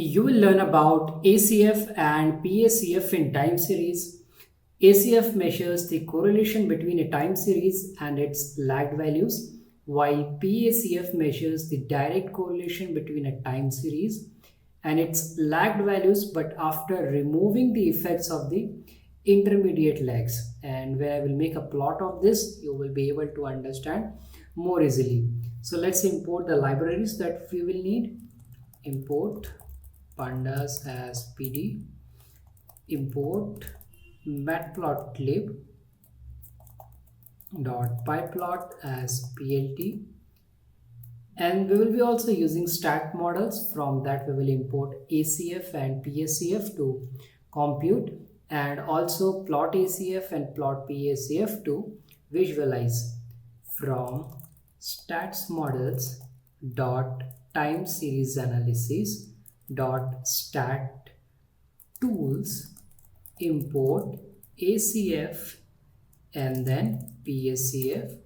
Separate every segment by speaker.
Speaker 1: You will learn about ACF and PACF in time series. ACF measures the correlation between a time series and its lagged values, while PACF measures the direct correlation between a time series and its lagged values, but after removing the effects of the intermediate lags. And when I will make a plot of this, you will be able to understand more easily. So let's import the libraries that we will need. Import pandas as pd, import matplotlib.pyplot as plt, and we will be also using Statsmodels. From that we will import ACF and PACF to compute, and also plot ACF and plot PACF to visualize. From Statsmodels dot time series analysis dot stat tools, import ACF and then PACF,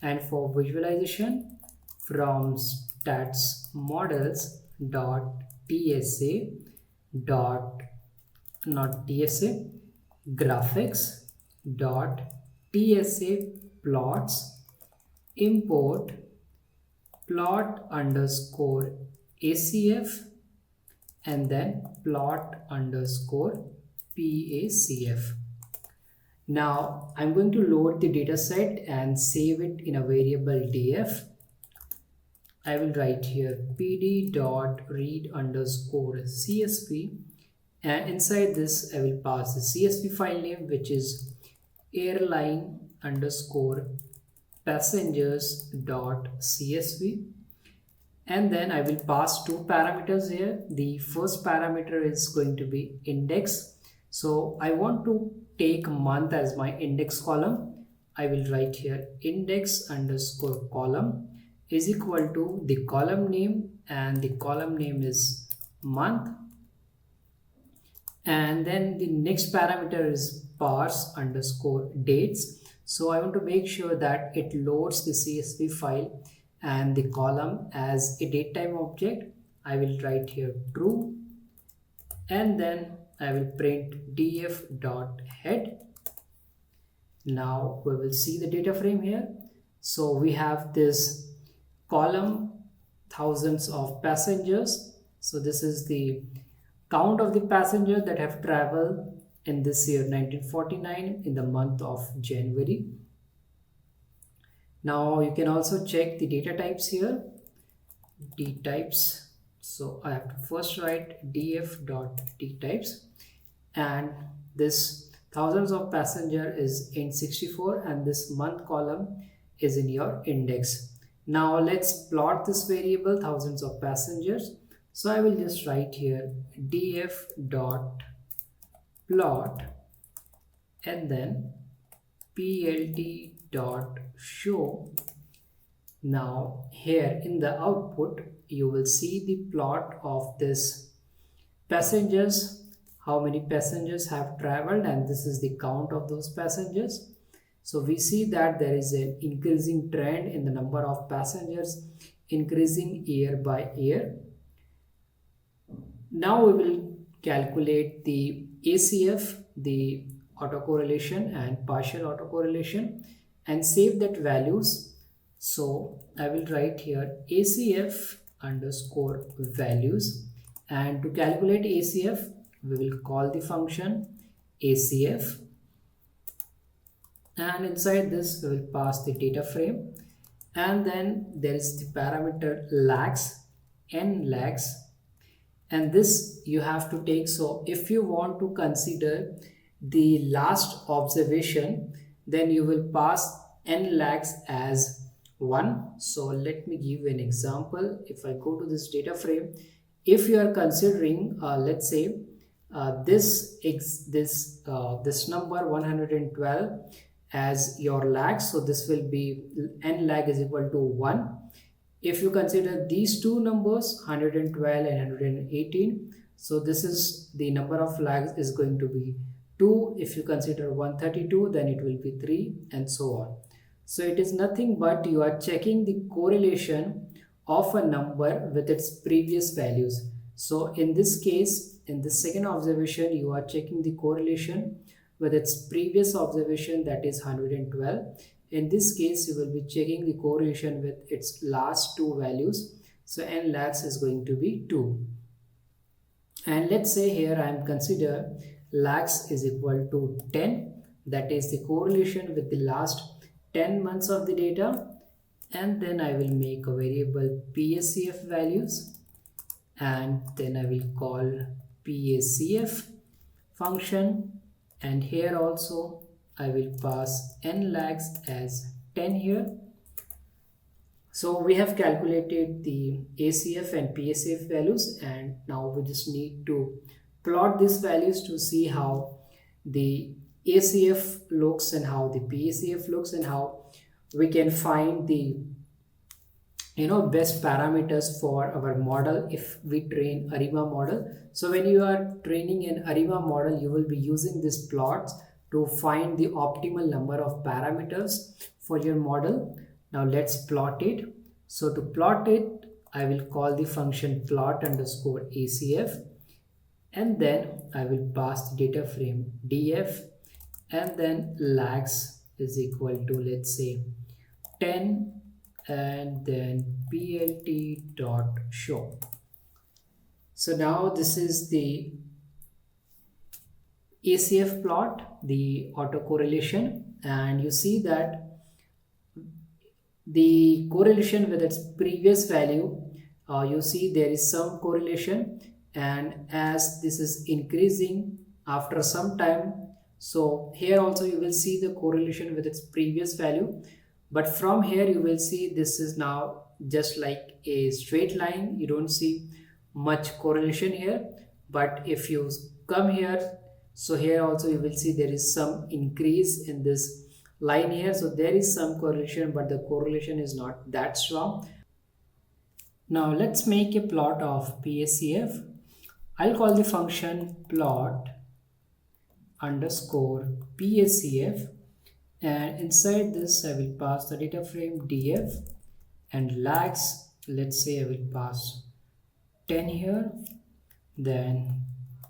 Speaker 1: and for visualization from statsmodels dot tsa dot not tsa graphics dot tsa plots, import plot underscore ACF and then plot underscore PACF. Now I'm going to load the data set and save it in a variable df. I will write here pd.read underscore csv, and inside this I will pass the csv file name, which is airline underscore passengers.csv, and then I will pass two parameters here. The first parameter is going to be index, so I want to take month as my index column. I will write here index underscore column is equal to the column name, and the column name is month, and then the next parameter is parse underscore dates. So I want to make sure that it loads the CSV file and the column as a datetime object. I will write here true, and then I will print df.head. Now we will see the data frame here. So we have this column thousands of passengers. So this is the count of the passengers that have traveled in this year 1949 in the month of January. Now you can also check the data types here, d types. So I have to first write df.dtypes, and this thousands of passenger is in 64, and this month column is in your index. Now let's plot this variable thousands of passengers. So I will just write here df.plot and then plt.show. Now here in the output you will see the plot of this passengers, how many passengers have traveled, and this is the count of those passengers. So we see that there is an increasing trend in the number of passengers, increasing year by year. Now we will calculate the ACF, the autocorrelation and partial autocorrelation, and save that values. So I will write here ACF underscore values, and to calculate ACF we will call the function ACF, and inside this we will pass the data frame, and then there is the parameter lags, n lags, and this you have to take. So if you want to consider the last observation, then you will pass n lags as 1. So let me give an example. If I go to this data frame, if you are considering let's say this number 112 as your lag, so this will be n lag is equal to 1. If you consider these two numbers 112 and 118, so this is the number of lags is going to be 2. If you consider 132, then it will be 3, and so on. So it is nothing but you are checking the correlation of a number with its previous values. So in this case, in the second observation, you are checking the correlation with its previous observation, that is 112. In this case, you will be checking the correlation with its last two values. So n lags is going to be 2. And let's say here I am consider lags is equal to 10. That is the correlation with the last 10 months of the data. And then I will make a variable PACF values, and then I will call PACF function, and here also I will pass n lags as 10 here. So we have calculated the ACF and PACF values, and now we just need to plot these values to see how the ACF looks and how the PACF looks, and how we can find the best parameters for our model if we train ARIMA model. So when you are training an ARIMA model, you will be using these plots to find the optimal number of parameters for your model. Now let's plot it. So to plot it, I will call the function plot underscore ACF, and then I will pass the data frame df, and then lags is equal to, let's say, 10, and then plt dot show. So now this is the ACF plot, the autocorrelation, and you see that the correlation with its previous value, you see there is some correlation, and as this is increasing after some time, so here also you will see the correlation with its previous value, but from here you will see this is now just like a straight line. You don't see much correlation here, but if you come here, so here also you will see there is some increase in this line here. So there is some correlation, but the correlation is not that strong. Now let's make a plot of PACF. I'll call the function plot underscore PACF, and inside this I will pass the data frame df, and lags, let's say I will pass 10 here, then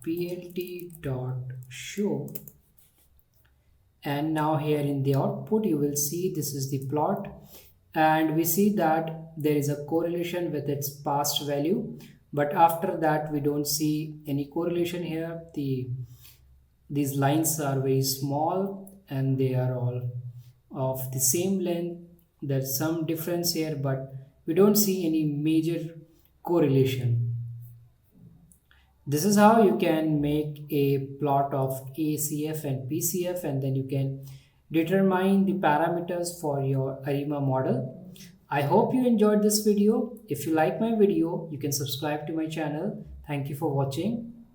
Speaker 1: plt dot show, and now here in the output you will see this is the plot, and we see that there is a correlation with its past value, but after that we don't see any correlation here. These lines are very small and they are all of the same length. There's some difference here, but we don't see any major correlation. This is how you can make a plot of ACF and PCF, and then you can determine the parameters for your ARIMA model. I hope you enjoyed this video. If you like my video, you can subscribe to my channel. Thank you for watching.